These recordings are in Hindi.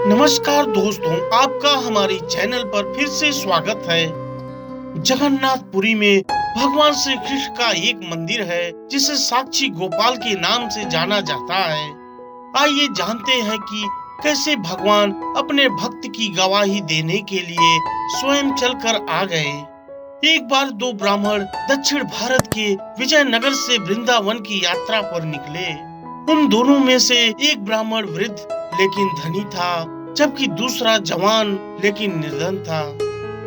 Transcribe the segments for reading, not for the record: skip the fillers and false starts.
नमस्कार दोस्तों, आपका हमारे चैनल पर फिर से स्वागत है। जगन्नाथपुरी में भगवान श्री कृष्ण का एक मंदिर है जिसे साक्षी गोपाल के नाम से जाना जाता है। आइए जानते हैं कि कैसे भगवान अपने भक्त की गवाही देने के लिए स्वयं चलकर आ गए। एक बार दो ब्राह्मण दक्षिण भारत के विजयनगर से वृंदावन की यात्रा पर निकले। उन दोनों में से एक ब्राह्मण वृद्ध लेकिन धनी था, जबकि दूसरा जवान लेकिन निर्धन था।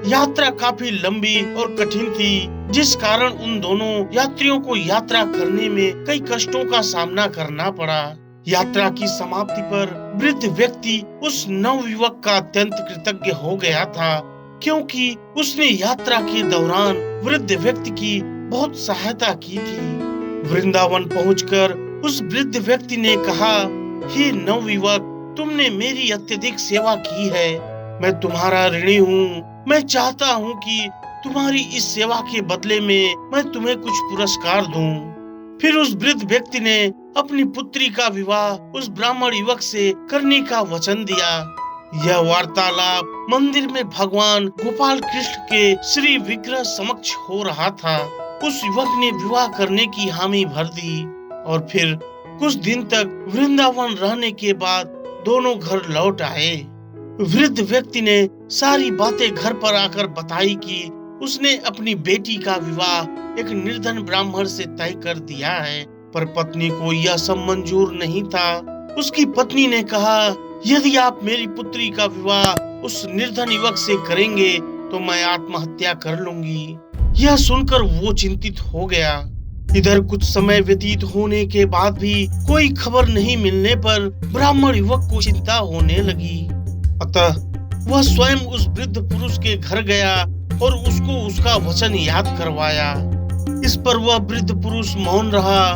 यात्रा काफी लंबी और कठिन थी, जिस कारण उन दोनों यात्रियों को यात्रा करने में कई कष्टों का सामना करना पड़ा। यात्रा की समाप्ति पर वृद्ध व्यक्ति उस नवयुवक का अत्यंत कृतज्ञ हो गया था, क्योंकि उसने यात्रा के दौरान वृद्ध व्यक्ति की बहुत सहायता की थी। वृंदावन पहुंचकर उस वृद्ध व्यक्ति ने कहा, हे नवयुवक, तुमने मेरी अत्यधिक सेवा की है। मैं तुम्हारा ऋणी हूँ। मैं चाहता हूँ कि तुम्हारी इस सेवा के बदले में मैं तुम्हें कुछ पुरस्कार दूं। फिर उस वृद्ध व्यक्ति ने अपनी पुत्री का विवाह उस ब्राह्मण युवक से करने का वचन दिया। यह वार्तालाप मंदिर में भगवान गोपाल कृष्ण के श्री विग्रह समक्ष हो रहा था। उस युवक ने विवाह करने की हामी भर दी और फिर कुछ दिन तक वृंदावन रहने के बाद दोनों घर लौट आए। वृद्ध व्यक्ति ने सारी बातें घर पर आकर बताई कि उसने अपनी बेटी का विवाह एक निर्धन ब्राह्मण से तय कर दिया है, पर पत्नी को यह सब मंजूर नहीं था। उसकी पत्नी ने कहा, यदि आप मेरी पुत्री का विवाह उस निर्धन युवक से करेंगे तो मैं आत्महत्या कर लूंगी। यह सुनकर वो चिंतित हो गया। इधर कुछ समय व्यतीत होने के बाद भी कोई खबर नहीं मिलने पर ब्राह्मण युवक को चिंता होने लगी। अतः वह स्वयं उस वृद्ध पुरुष के घर गया और उसको उसका वचन याद करवाया। इस पर वह वृद्ध पुरुष मौन रहा।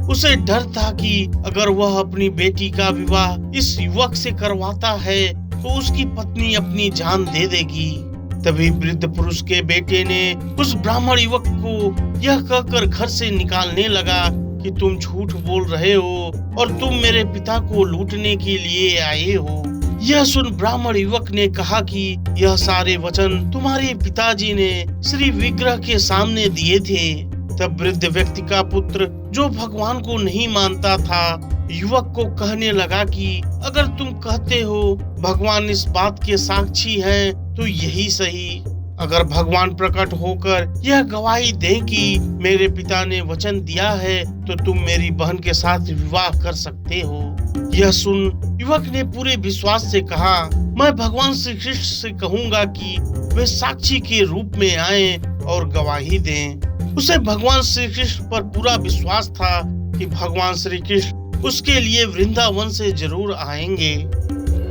उसे डर था कि अगर वह अपनी बेटी का विवाह इस युवक से करवाता है तो उसकी पत्नी अपनी जान दे देगी। तभी वृद्ध पुरुष के बेटे ने उस ब्राह्मण युवक को यह कहकर घर से निकालने लगा कि तुम झूठ बोल रहे हो और तुम मेरे पिता को लूटने के लिए आए हो। यह सुन ब्राह्मण युवक ने कहा कि यह सारे वचन तुम्हारे पिताजी ने श्री विग्रह के सामने दिए थे। तब वृद्ध व्यक्ति का पुत्र, जो भगवान को नहीं मानता था, युवक को कहने लगा कि अगर तुम कहते हो भगवान इस बात के साक्षी हैं, तो यही सही। अगर भगवान प्रकट होकर यह गवाही दें कि मेरे पिता ने वचन दिया है, तो तुम मेरी बहन के साथ विवाह कर सकते हो। यह सुन युवक ने पूरे विश्वास से कहा, मैं भगवान श्री कृष्ण से कहूँगा कि वे साक्षी के रूप में आए और गवाही दें। उसे भगवान श्री कृष्ण पर पूरा विश्वास था कि भगवान श्री कृष्ण उसके लिए वृंदावन से जरूर आएंगे।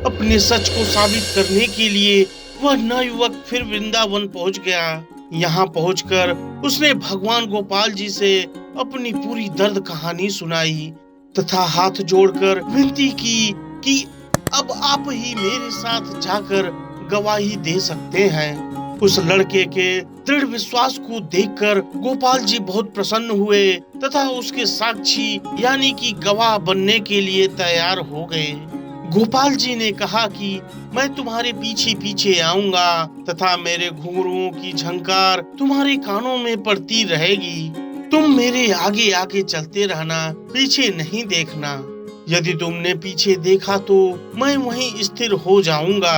अपने सच को साबित करने के लिए वह नवयुवक फिर वृंदावन पहुंच गया। यहाँ पहुंचकर उसने भगवान गोपाल जी से अपनी पूरी दर्द कहानी सुनाई तथा हाथ जोड़कर विनती की कि अब आप ही मेरे साथ जाकर गवाही दे सकते हैं। उस लड़के के दृढ़ विश्वास को देखकर गोपाल जी बहुत प्रसन्न हुए तथा उसके साक्षी यानी कि गवाह बनने के लिए तैयार हो गए। गोपाल जी ने कहा कि मैं तुम्हारे पीछे पीछे आऊंगा तथा मेरे घुंघरुओं की झंकार तुम्हारे कानों में पड़ती रहेगी। तुम मेरे आगे आगे चलते रहना, पीछे नहीं देखना। यदि तुमने पीछे देखा तो मैं वहीं स्थिर हो जाऊंगा।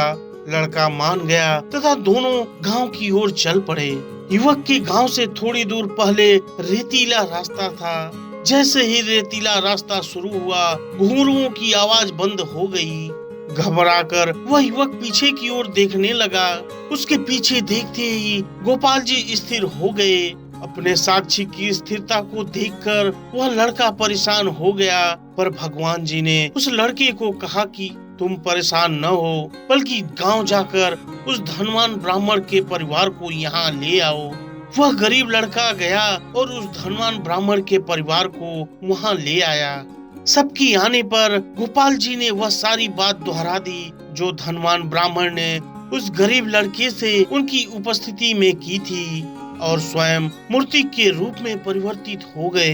लड़का मान गया तथा दोनों गांव की ओर चल पड़े। युवक के गांव से थोड़ी दूर पहले रेतीला रास्ता था। जैसे ही रेतीला रास्ता शुरू हुआ, घुंघरुओं की आवाज बंद हो गई। घबराकर वह युवक पीछे की ओर देखने लगा। उसके पीछे देखते ही गोपाल जी स्थिर हो गए। अपने साक्षी की स्थिरता को देखकर वह लड़का परेशान हो गया, पर भगवान जी ने उस लड़के को कहा कि तुम परेशान न हो, बल्कि गांव जाकर उस धनवान ब्राह्मण के परिवार को यहाँ ले आओ। वह गरीब लड़का गया और उस धनवान ब्राह्मण के परिवार को वहाँ ले आया। सबकी आने पर गोपाल जी ने वह सारी बात दोहरा दी जो धनवान ब्राह्मण ने उस गरीब लड़के से उनकी उपस्थिति में की थी और स्वयं मूर्ति के रूप में परिवर्तित हो गए।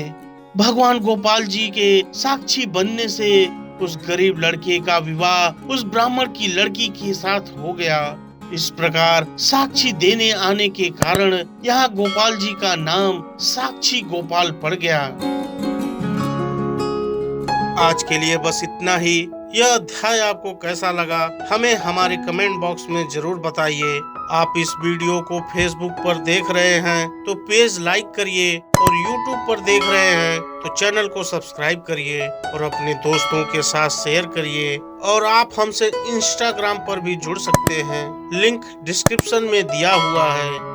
भगवान गोपाल जी के साक्षी बनने से उस गरीब लड़के का विवाह उस ब्राह्मण की लड़की के साथ हो गया। इस प्रकार साक्षी देने आने के कारण यहाँ गोपाल जी का नाम साक्षी गोपाल पड़ गया। आज के लिए बस इतना ही। यह अध्याय आपको कैसा लगा हमें हमारे कमेंट बॉक्स में जरूर बताइए। आप इस वीडियो को फेसबुक पर देख रहे हैं तो पेज लाइक करिए और यूट्यूब पर देख रहे हैं तो चैनल को सब्सक्राइब करिए और अपने दोस्तों के साथ शेयर करिए। और आप हमसे इंस्टाग्राम पर भी जुड़ सकते हैं, लिंक डिस्क्रिप्शन में दिया हुआ है।